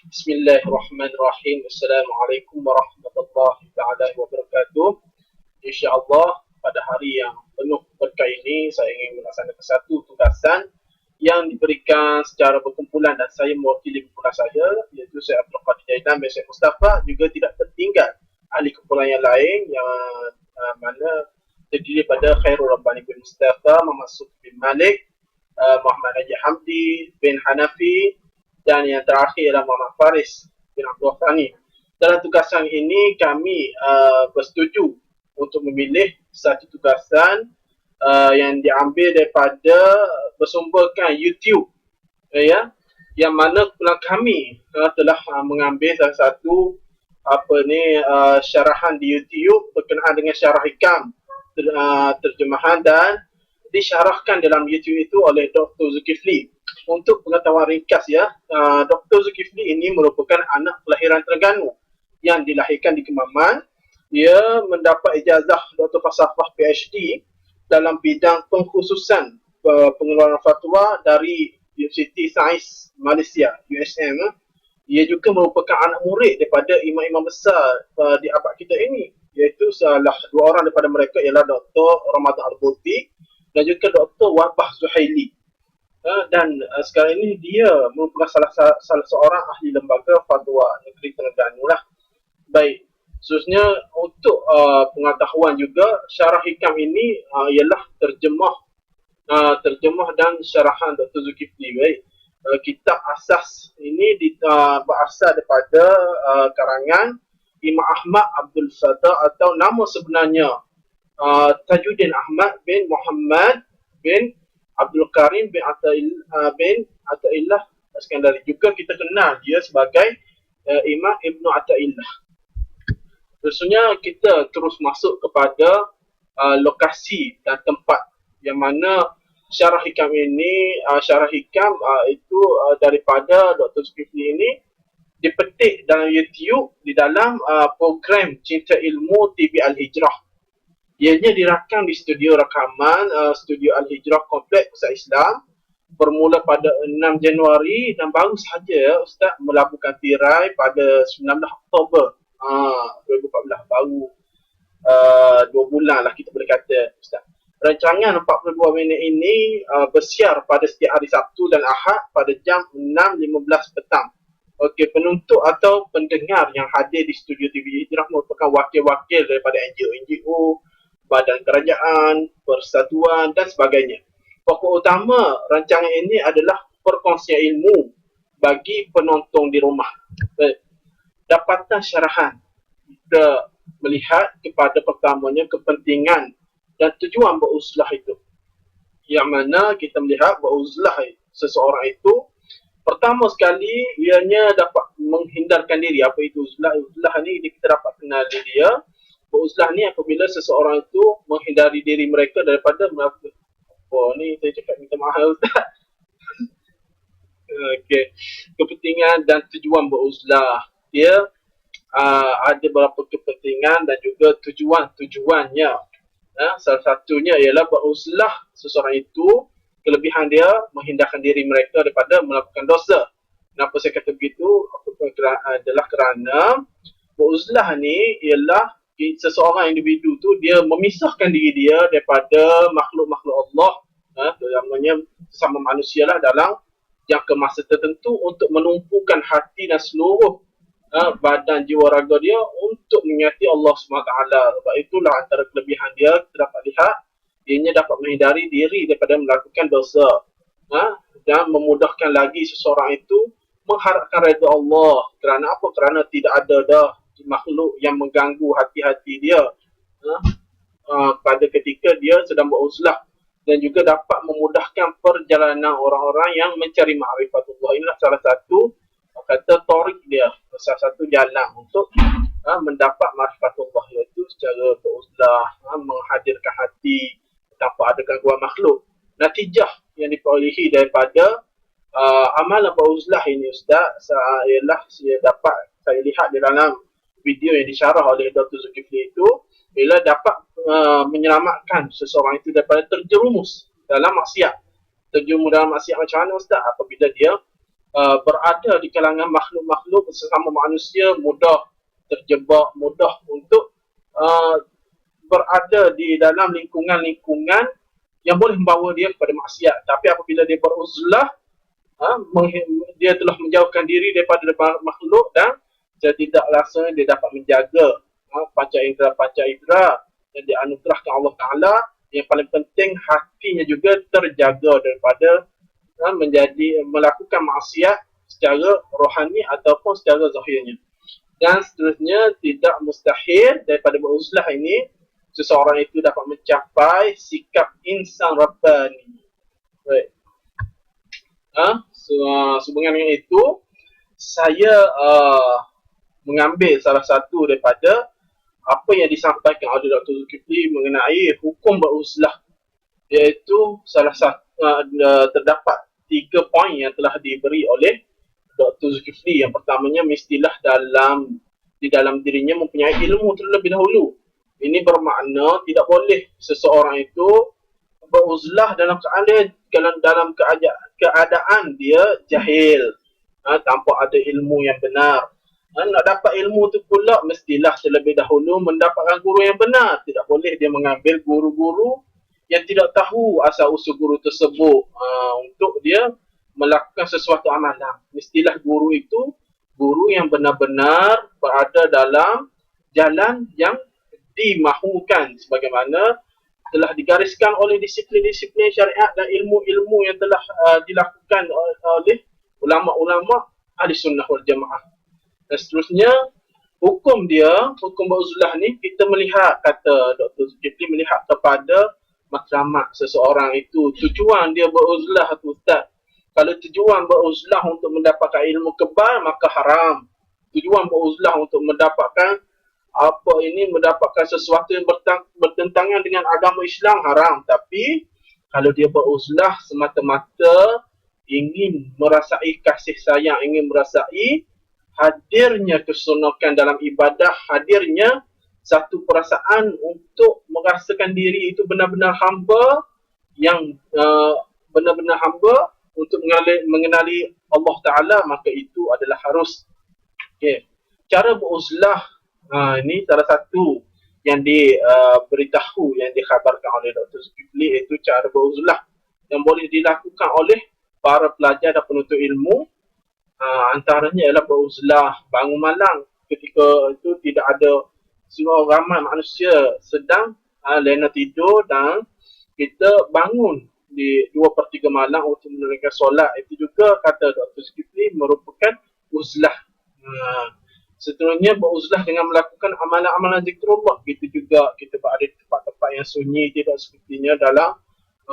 Bismillahirrahmanirrahim. Assalamualaikum warahmatullahi taala wabarakatuh. InsyaAllah pada hari yang penuh berkah ini saya ingin melaksanakan satu tugasan yang diberikan secara berkumpulan dan saya mewakili kumpulan saya, iaitu saya Abdul Qadir Jaidan dan Syekh Mustafa, juga tidak tertinggal ahli kumpulan yang lain yang mana terdiri pada Khairul Rabbani bin Mustafa, Muhammad Sufi bin Malik, Muhammad Haji Hamdi bin Hanafi, dan yang terakhir adalah Muhammad Faris bin Abdul Thani. Dalam tugasan ini kami bersetuju untuk memilih satu tugasan yang diambil daripada bersumberkan YouTube, ya, yang mana kumpulan kami telah mengambil salah satu syarahan di YouTube berkenaan dengan syarah hikam, terjemahan dan disyarahkan dalam YouTube itu oleh Dr. Zulkifli. Untuk pengetahuan ringkas, ya, Dr. Zulkifli ini merupakan anak kelahiran Terengganu yang dilahirkan di Kemaman. Dia mendapat ijazah Dr. Falsafah PhD dalam bidang pengkhususan pengeluaran fatwa dari Universiti Sains Malaysia, USM. Ia juga merupakan anak murid daripada imam-imam besar di abad kita ini, iaitu salah dua orang daripada mereka ialah Dr. Ramadan Al-Buti dan juga Dr. Wabah Zuhaili. Dan sekarang ini dia merupakan salah seorang ahli lembaga fatwa negeri Terengganu lah. Baik, khususnya untuk pengetahuan juga, syarah hikam ini ialah terjemah dan syarahan Dr. Zulkifli. Baik, kitab asas ini berasal daripada karangan Imam Ahmad Abdul Fattah, atau nama sebenarnya Tajuddin Ahmad bin Muhammad bin Abdul Karim bin Ata'illah Iskandari. Juga kita kenal dia sebagai Imam Ibnu Ata'illah. Seterusnya kita terus masuk kepada lokasi dan tempat yang mana syarah hikam ini, itu daripada Dr. Zulkifli ini dipetik dalam YouTube di dalam program Cinta Ilmu TV Al-Hijrah. Ianya dirakam di studio rakaman Studio Al-Hijrah Kompleks Pusat Islam bermula pada 6 Januari dan baru sahaja Ustaz melabuhkan tirai pada 19 Oktober 2014. Baru 2 bulan lah kita boleh kata, Ustaz. Rancangan 42 minit ini bersiar pada setiap hari Sabtu dan Ahad pada jam 6.15 petang. Okey, penuntut atau pendengar yang hadir di studio TV Hijrah merupakan wakil-wakil daripada NGO, badan kerajaan, persatuan dan sebagainya. Pokok utama rancangan ini adalah perkongsian ilmu bagi penonton di rumah. Dapatan syarahan, kita melihat kepada pertamanya kepentingan dan tujuan beruzlah itu. Yang mana kita melihat beruzlah seseorang itu, pertama sekali ianya dapat menghindarkan diri. Apa itu uzlah? Uzlah ni kita dapat kenal dia. Beruzlah ni apabila seseorang itu menghindari diri mereka daripada melakukan saya cakap minta maaf, Ustaz. Okey. Kepentingan dan tujuan beruzlah. Dia ada beberapa kepentingan dan juga tujuannya. Salah satunya ialah beruzlah seseorang itu, kelebihan dia menghindarkan diri mereka daripada melakukan dosa. Kenapa saya kata begitu? Adalah kerana beruzlah ni ialah seseorang individu tu dia memisahkan diri dia daripada makhluk-makhluk Allah, namanya sama manusia lah, dalam jangka masa tertentu untuk menumpukan hati dan seluruh badan jiwa raga dia untuk menyati Allah SWT. Sebab itulah antara kelebihan dia kita dapat lihat, ianya dapat menghindari diri daripada melakukan dosa, dan memudahkan lagi seseorang itu mengharapkan redha Allah. Kerana apa? Kerana tidak ada dah makhluk yang mengganggu hati-hati dia pada ketika dia sedang beruzlah, dan juga dapat memudahkan perjalanan orang-orang yang mencari ma'rifatullah. Inilah salah satu kata torik dia, salah satu jalan untuk mendapat ma'rifatullah, iaitu secara beruzlah, menghadirkan hati tanpa ada gangguan makhluk. Natijah yang diperolehi daripada amalan beruzlah ini, Ustaz, ialah saya lihat di dalam video yang disyarah oleh Dr. Zulkifli itu, bila dapat menyelamatkan seseorang itu daripada terjerumus dalam maksiat. Terjerumus dalam maksiat macam mana, Ustaz? Apabila dia berada di kalangan makhluk-makhluk sesama manusia mudah terjebak, mudah untuk uh, berada di dalam lingkungan-lingkungan yang boleh membawa dia kepada maksiat. Tapi apabila dia beruzlah, dia telah menjauhkan diri daripada makhluk dan dia tidak rasa dia dapat menjaga panca indera yang dianugerahkan Allah Ta'ala. Yang paling penting hatinya juga terjaga daripada melakukan maksiat secara rohani ataupun secara zahirnya. Dan seterusnya, tidak mustahil daripada beruzlah ini seseorang itu dapat mencapai sikap insan rabbani. Baik. Sehubungan dengan itu, saya mengambil salah satu daripada apa yang disampaikan oleh Dr. Zulkifli mengenai hukum beruzlah, iaitu salah satu terdapat 3 poin yang telah diberi oleh Dr. Zulkifli. Yang pertamanya, mestilah di dalam dirinya mempunyai ilmu terlebih dahulu. Ini bermakna tidak boleh seseorang itu beruzlah dalam keadaan dia jahil, tanpa ada ilmu yang benar. Nak dapat ilmu tu pula mestilah terlebih dahulu mendapatkan guru yang benar. Tidak boleh dia mengambil guru-guru yang tidak tahu asal-usul guru tersebut untuk dia melakukan sesuatu amalan. Mestilah guru itu guru yang benar-benar berada dalam jalan yang dimahukan sebagaimana telah digariskan oleh disiplin-disiplin syariat dan ilmu-ilmu yang telah dilakukan oleh ulama-ulama ahli sunnah wal jamaah. Dan seterusnya, hukum beruzlah ni kita melihat, kata Dr. Zulkifli, melihat kepada matlamat seseorang itu. Tujuan dia beruzlah tu, Ustaz. Kalau tujuan beruzlah untuk mendapatkan ilmu kebal, maka haram. Tujuan beruzlah untuk mendapatkan mendapatkan sesuatu yang bertentangan dengan agama Islam, haram. Tapi kalau dia beruzlah semata-mata ingin merasai kasih sayang, ingin merasai hadirnya kesunakan dalam ibadah, hadirnya satu perasaan untuk merasakan diri itu benar-benar hamba yang benar-benar hamba untuk mengenali Allah Ta'ala, maka itu adalah harus. Okay. Cara beruzlah, ini salah satu yang diberitahu, yang dikhabarkan oleh Dr. Zulkifli, iaitu cara beruzlah yang boleh dilakukan oleh para pelajar dan penuntut ilmu. Antaranya ialah beruzlah bangun malam ketika itu tidak ada semua ramai manusia sedang lena tidur, dan kita bangun di 2/3 malam untuk menunaikan solat. Itu juga kata Dr. Zulkifli merupakan uzlah. Seterusnya, beruzlah dengan melakukan amalan-amalan zikrullah. Kita juga kita berada di tempat-tempat yang sunyi, tidak sepertinya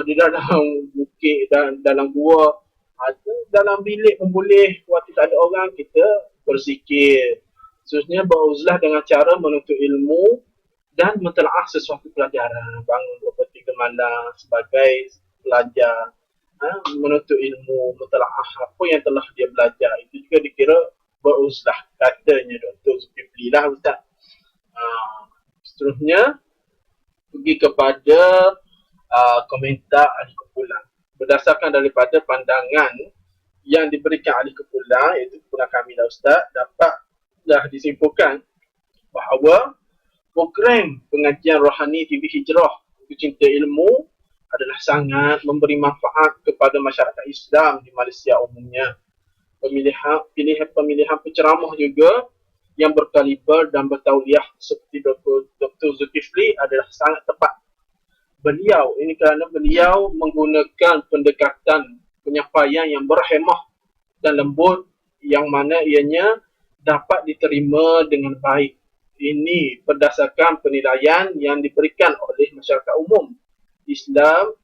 di dalam bukit dan dalam gua. Dalam bilik pun boleh, waktu tak ada orang kita berzikir. Seterusnya, beruzlah dengan cara menuntut ilmu dan mentelaah sesuatu pelajaran. Bangun 2/3 malam sebagai pelajar, menuntut ilmu, mentelaah apa yang telah dia belajar. Itu juga dikira beruzlah, katanya Dr. Zulkifli lah, Ustaz. Seterusnya, pergi kepada komentar ahli kumpulan. Berdasarkan daripada pandangan yang diberikan ahli kumpulan, iaitu kumpulan kami lah, Ustaz, dah disimpulkan bahawa program pengajian rohani TV Hijrah untuk cinta ilmu adalah sangat memberi manfaat kepada masyarakat Islam di Malaysia umumnya. Pemilihan penceramah juga yang berkaliber dan bertauliah seperti Dr. Zulkifli adalah sangat tepat. Ini kerana beliau menggunakan pendekatan penyampaian yang berhemah dan lembut, yang mana ianya dapat diterima dengan baik. Ini berdasarkan penilaian yang diberikan oleh masyarakat umum Islam,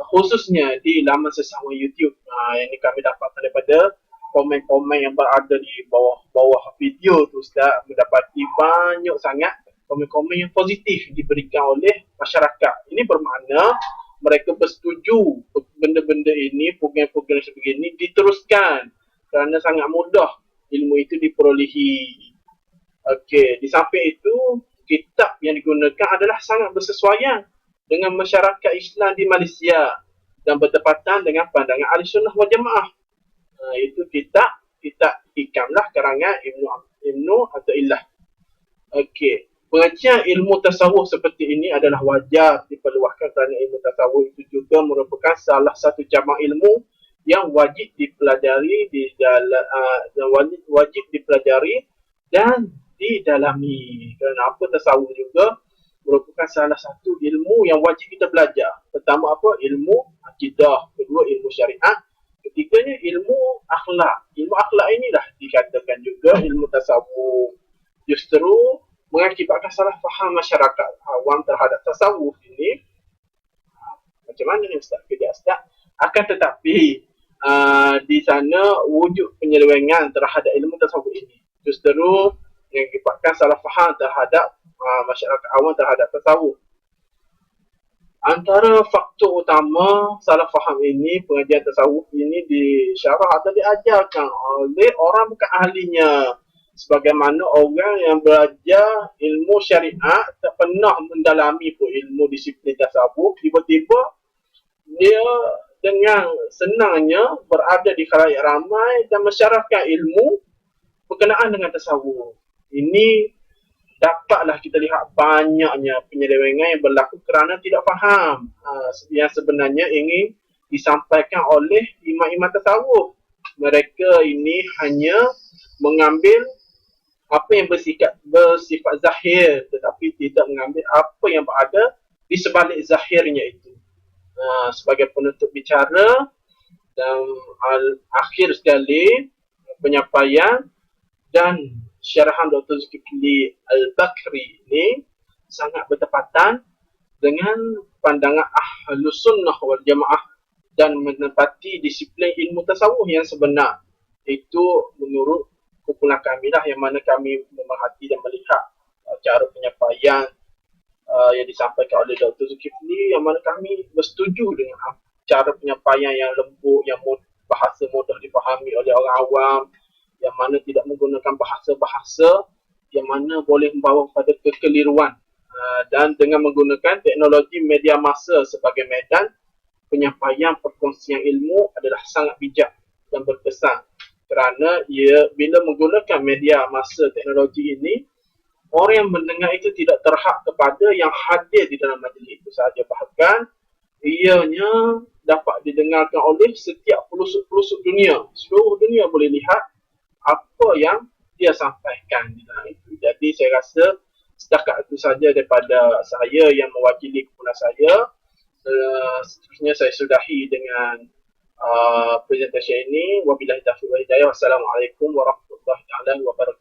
khususnya di laman sesama YouTube. Ini kami dapatkan daripada komen-komen yang berada di bawah video tu, Ustaz, mendapati banyak sangat komen-komen yang positif diberikan oleh masyarakat. Ini bermakna mereka bersetuju benda-benda ini, program-program sebegini diteruskan kerana sangat mudah ilmu itu diperolehi. Okey, di samping itu, kitab yang digunakan adalah sangat bersesuaian dengan masyarakat Islam di Malaysia dan bertepatan dengan pandangan Ahli Sunnah wal Jamaah. Itu kitab hikamlah karangan Ibnu Athaillah. Okey. Pengajian ilmu tasawuf seperti ini adalah wajar diperluaskan kerana ilmu tasawuf itu juga merupakan salah satu cabang ilmu yang wajib dipelajari wajib dipelajari dan didalami. Kerana apa, tasawuf juga merupakan salah satu ilmu yang wajib kita belajar. Pertama apa? Ilmu akidah, kedua ilmu syariat, ketiganya ilmu akhlak. Ilmu akhlak inilah dikatakan juga ilmu tasawuf. Justru mengakibatkan salah faham masyarakat awam terhadap tasawuf ini. Macam mana ni Ustaz? Kerja Ustaz. Akan tetapi di sana wujud penyelewengan terhadap ilmu tasawuf ini justru mengakibatkan salah faham terhadap masyarakat awam terhadap tasawuf. Antara faktor utama salah faham ini, pengajian tasawuf ini disyarah atau diajarkan oleh orang bukan ahlinya. Sebagaimana orang yang belajar ilmu syariat tak pernah mendalami pun ilmu disiplin tasawuf, tiba-tiba dia dengan senangnya berada di khalayak ramai dan mensyarahkan ilmu berkenaan dengan tasawuf. Ini dapatlah kita lihat banyaknya penyelewengan yang berlaku kerana tidak faham yang sebenarnya ingin disampaikan oleh imam-imam tasawuf. Mereka ini hanya mengambil apa yang bersifat zahir, tetapi tidak mengambil apa yang berada di sebalik zahirnya itu. Sebagai penutup bicara dan akhir sekali, penyampaian dan syarahan Dr. Zulkifli Al-Bakri ini sangat bertepatan dengan pandangan Ahlus Sunnah wal Jamaah dan menepati disiplin ilmu tasawuf yang sebenar. Itu menurut kumpulan kami lah, yang mana kami memerhati dan melihat cara penyampaian yang disampaikan oleh Dr. Zulkifli, yang mana kami bersetuju dengan cara penyampaian yang lembut, yang bahasa mudah dipahami oleh orang awam, yang mana tidak menggunakan bahasa-bahasa yang mana boleh membawa pada kekeliruan, dan dengan menggunakan teknologi media massa sebagai medan penyampaian perkongsian ilmu adalah sangat bijak dan berkesan, kerana ia bila menggunakan media massa teknologi ini, orang yang mendengar itu tidak terhad kepada yang hadir di dalam majlis itu sahaja, bahkan ianya dapat didengarkan oleh setiap pelosok-pelosok dunia. Seluruh dunia boleh lihat apa yang dia sampaikan di dalam itu. Jadi saya rasa setakat itu saja daripada saya yang mewakili kumpulan saya. Seterusnya saya sudahi dengan presentasi ini. Wabillahi taufiq wal hidayah. Wassalamualaikum warahmatullahi wabarakatuh.